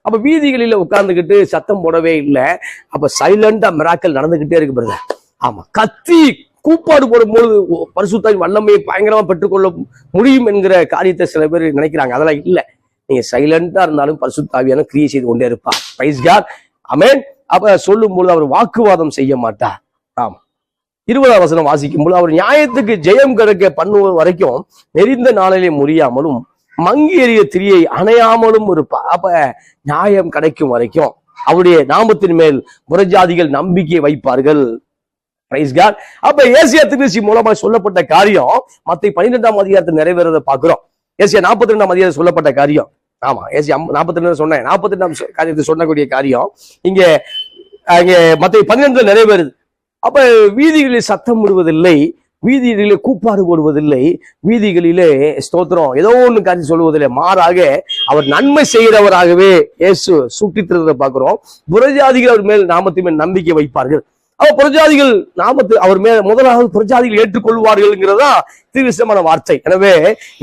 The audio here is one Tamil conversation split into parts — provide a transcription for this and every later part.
அப்ப வீதிகளில உட்கார்ந்துகிட்டு சத்தம் போடவே இல்லை. அப்ப சைலண்டா மிராக்கள் நடந்துகிட்டே இருக்கு பாருங்க. ஆமா, கத்தி கூப்பாடு போடும்போது பரிசுத்தாவின் வல்லமையை பயங்கரமா பெற்றுக்கொள்ள முடியும் என்கிற காரியத்தை சில பேர் நினைக்கிறாங்க. அதெல்லாம் இல்லை. நீங்க சைலண்டா இருந்தாலும் பரிசுத்தாவியான கிரியை செய்து கொண்டே இருப்பார். Praise God. ஆமென். அப்ப சொல்லும் பொழுது அவர் வாக்குவாதம் செய்ய மாட்டார். ஆமா, 20ஆம் வசனம் வாசிக்கும் போது அவர் நியாயத்துக்கு ஜெயம் கிடைக்க பண்ணுவது வரைக்கும் நெறிந்த நாளிலே முறியாமலும் மங்கி எறிய திரியை அணையாமலும் இருப்பார். அப்ப நியாயம் கிடைக்கும் வரைக்கும் அவருடைய நாமத்தின் மேல் புறஜாதிகள் நம்பிக்கை வைப்பார்கள். Price God. அப்ப ஏசியா தீர்க்கதரிசி மூலமா சொல்லப்பட்ட காரியம் மத்தேயு 12ஆம் அதிகாரத்தில் நிறைவேறதை பார்க்கிறோம். ஏசியா 42ஆம் அதிகாரத்தில் சொல்லப்பட்ட காரியம். ஆமா, ஏசியா 42 சொன்னேன். 42ஆம் காரியத்தை சொன்னக்கூடிய காரியம் இங்க மத்தேயு 12 நிறைவேறுது. அப்ப வீதிகளில் சத்தம் விடுவதில்லை, வீதிகளிலே கூப்பாடு போடுவதில்லை, வீதிகளிலே ஸ்தோத்திரம் ஏதோ ஒண்ணு காரியம் சொல்லுவதில்லை. மாறாக அவர் நன்மை செய்கிறவராகவே இயேசு சுட்டித்திருந்ததை பார்க்கிறோம். புறஜாதிகள் அவர் மேல் நாமத்தின் மேல் நம்பிக்கை வைப்பார்கள். அவ புறஜாதிகள் நாமத்து அவர் மேல முதலாவது புறஜாதிகள் ஏற்றுக்கொள்வார்கள்ங்கிறதா தீவிரமான வார்த்தை. எனவே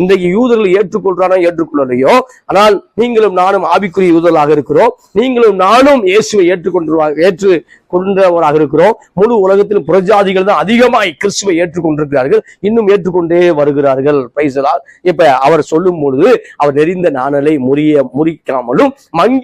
இன்றைக்கு யூதர்கள் ஏற்றுக்கொள்றானோ ஏற்றுக்கொள்ளலையோ, ஆனால் நீங்களும் நானும் ஆவிக்குரிய யூதர்களாக இருக்கிறோம். நீங்களும் நானும் இயேசுவை ஏற்றுக்கொண்டவராக இருக்கிறோம். முழு உலகத்திலும் புறஜாதிகள் தான் அதிகமாய் கிறிஸ்துவை ஏற்றுக்கொண்டிருக்கிறார்கள், இன்னும் ஏற்றுக்கொண்டே வருகிறார்கள். Praise the Lord. இப்ப அவர் சொல்லும் பொழுது அவர் நெறிந்த நாணலை முறிக்காமலும் மங்கி